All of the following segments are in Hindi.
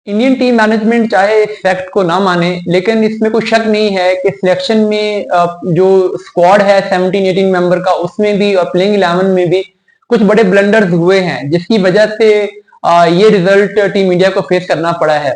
इंडियन टीम मैनेजमेंट चाहे इस फैक्ट को ना माने, लेकिन इसमें कोई शक नहीं है कि सिलेक्शन में जो स्क्वाड है 17-18 मेंबर का, उसमें भी और प्लेइंग 11 में भी कुछ बड़े ब्लंडर्स हुए हैं, जिसकी वजह से ये रिजल्ट टीम इंडिया को फेस करना पड़ा है।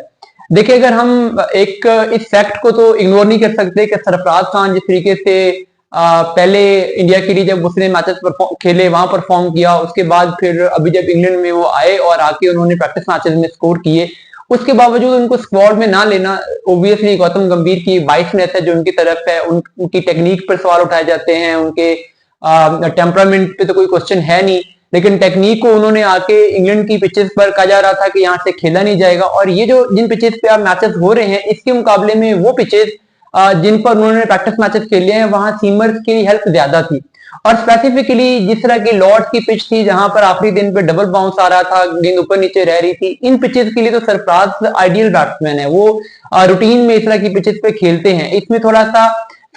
देखिए, अगर हम एक इस फैक्ट को तो इग्नोर नहीं कर सकते कि सरफराज खान जिस तरीके से पहले इंडिया के लिए जब उसने मैचेस खेले वहां परफॉर्म किया, उसके बाद फिर अभी जब इंग्लैंड में वो आए और आके उन्होंने प्रैक्टिस मैचेस में स्कोर किए, उसके बावजूद उनको स्क्वाड में ना लेना, ओब्वियसली गौतम गंभीर की बाइसनेस है जो उनकी तरफ है, उनकी टेक्निक पर सवाल उठाए जाते हैं, उनके टेम्परामेंट पे तो कोई क्वेश्चन है नहीं, लेकिन टेक्निक को उन्होंने आके इंग्लैंड की पिचेस पर कहा जा रहा था कि यहाँ से खेला नहीं जाएगा। और ये जो जिन पिचेस पे आप मैचेस हो रहे हैं, इसके मुकाबले में वो पिचेस जिन पर उन्होंने प्रैक्टिस मैचेस खेले हैं, वहां सीमर्स की हेल्प ज्यादा थी। और स्पेसिफिकली जिस तरह की लॉर्ड्स की पिच थी, जहां पर आखिरी दिन पे डबल बाउंस आ रहा था, गेंद ऊपर नीचे रह रही थी, इन पिचेस के लिए तो सरफराज आइडियल बैट्समैन है। वो रूटीन में इस तरह की पिचेस पे खेलते हैं। इसमें थोड़ा सा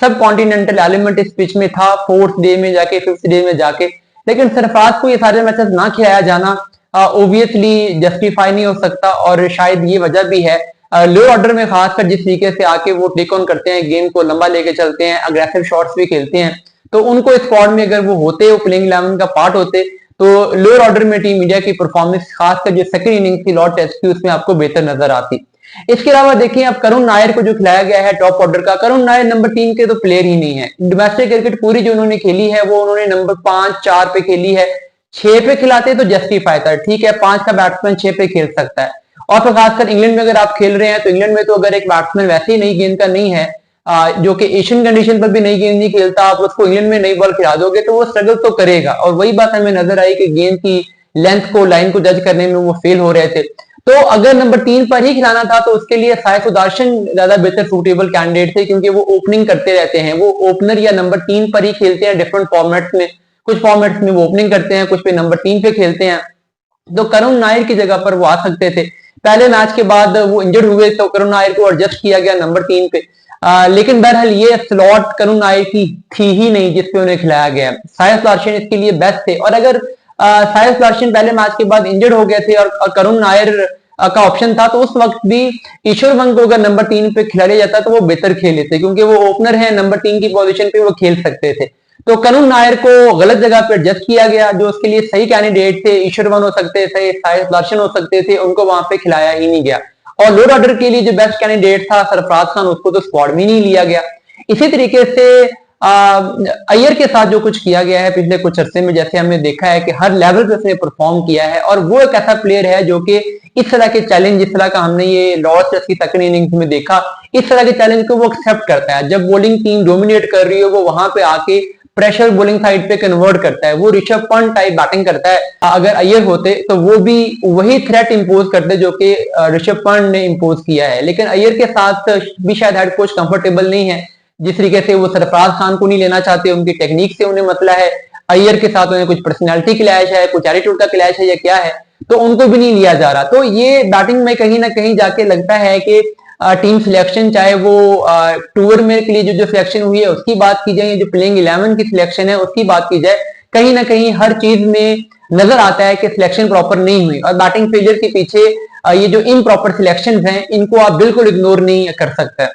सब कॉन्टिनेंटल एलिमेंट इस पिच में था, फोर्थ डे में जाके, फिफ्थ डे में जाके, लेकिन सरफराज को ये सारे मैचेस ना खिलाया जाना ओब्वियसली जस्टिफाई नहीं हो सकता। और शायद ये वजह भी है, लो ऑर्डर में खासकर जिस तरीके से आके वो टेक ऑन करते हैं, गेम को लंबा लेके चलते हैं, अग्रेसिव शॉट्स भी खेलते हैं, तो उनको स्क्वाड में अगर वो होते, वो प्लेइंग 11 का पार्ट होते, तो लोअर ऑर्डर में टीम इंडिया की परफॉर्मेंस खासकर जो सेकंड इनिंग्स थी लॉर्ड टेस्ट की, उसमें आपको बेहतर नजर आती। इसके अलावा देखिए, अब करुण नायर को जो खिलाया गया है टॉप ऑर्डर का, करुण नायर नंबर 3 के तो प्लेयर ही नहीं है। डोमेस्टिक क्रिकेट पूरी जो उन्होंने खेली है वो उन्होंने नंबर 5-4 पे खेली है। 6 पे खिलाते तो जस्टिफाई था, ठीक है, 5 का बैट्समैन 6 पे खेल सकता है। और फिर खासकर इंग्लैंड में अगर आप खेल रहे हैं, तो इंग्लैंड में तो अगर एक बैट्समैन वैसे ही नई गेंद का नहीं है, जो कि एशियन कंडीशन पर भी नई गेंद नहीं खेलता, आप उसको इंग्लैंड में नई बॉल खिला दोगे तो वो स्ट्रगल तो करेगा। और वही बात हमें नजर आई कि गेंद की लेंथ को, लाइन को जज करने में वो फेल हो रहे थे। तो अगर नंबर 3 पर ही खिलाना था तो उसके लिए साई सुदर्शन ज्यादा बेहतर सूटेबल कैंडिडेट थे, क्योंकि वो ओपनिंग करते रहते हैं, वो ओपनर या नंबर 3 पर ही खेलते हैं डिफरेंट फॉर्मेट्स में। कुछ फॉर्मेट्स में वो ओपनिंग करते हैं, कुछ पे नंबर 3 पे खेलते हैं। तो करुण नायर की जगह पर वो आ सकते थे। पहले मैच के बाद वो इंजर्ड हुए तो करुण नायर को एडजस्ट किया गया नंबर 3 पे। लेकिन बहरहाल ये स्लॉट करुण नायर की थी ही नहीं जिसपे उन्हें खिलाया गया। साइस लार्सन इसके लिए बेस्ट थे। और अगर साइस लार्सन पहले मैच के बाद इंजर्ड हो गए थे और करुण नायर का ऑप्शन था, तो उस वक्त भी ईश्वर वंग को अगर नंबर 3 पे खिलाया जाता तो वो बेहतर खेल लेते, क्योंकि वो ओपनर है, नंबर 3 की पोजीशन पे वो खेल सकते थे। तो करुण नायर को गलत जगह पे एडजस्ट किया गया। जो उसके लिए सही कैंडिडेट थे, ईश्वर वंग हो सकते थे, साइस लार्सन हो सकते थे, उनको वहां पे खिलाया ही नहीं गया। और लोअर ऑर्डर के लिए जो बेस्ट कैंडिडेट था सरफराज खान, उसको तो स्क्वाड में नहीं लिया गया। इसी तरीके से अय्यर के साथ जो कुछ किया गया है पिछले कुछ अरसे में, जैसे हमने देखा है कि हर लेवल पे उसने परफॉर्म किया है, और वो एक ऐसा प्लेयर है जो कि इस तरह के चैलेंज, जिस तरह का हमने ये लॉर्ड्स टेस्ट की सेकंड इनिंग्स में देखा, इस तरह के चैलेंज को वो एक्सेप्ट करता है। जब बॉलिंग टीम डोमिनेट कर रही हो, वो वहां पे आके प्रेशर बॉलिंग साइड पे कन्वर्ट करता है। वो ऋषभ पंत टाइप बैटिंग करता है। अगर अय्यर होते तो वो भी वही थ्रेट इंपोज करते जो कि ऋषभ पंत ने इंपोज किया है। लेकिन अय्यर के साथ भी शायद हेड कोच कंफर्टेबल नहीं है, जिस तरीके से वो सरफराज खान को नहीं लेना चाहते, उनकी टेक्निक से उन्हें मसला है। अय्यर के साथ उन्हें कुछ पर्सनैलिटी क्लैश है, कुछ एटीट्यूड का क्लैश है या क्या है, तो उनको भी नहीं लिया जा रहा। तो ये बैटिंग में कहीं ना कहीं जाके लगता है कि टीम सिलेक्शन, चाहे वो टूर में के लिए जो सिलेक्शन हुई है उसकी बात की जाए, जो प्लेइंग 11 की सिलेक्शन है उसकी बात की जाए, कहीं ना कहीं हर चीज में नजर आता है कि सिलेक्शन प्रॉपर नहीं हुई। और बैटिंग फेलियर के पीछे ये जो इम्प्रॉपर सिलेक्शन हैं, इनको आप बिल्कुल इग्नोर नहीं कर सकते।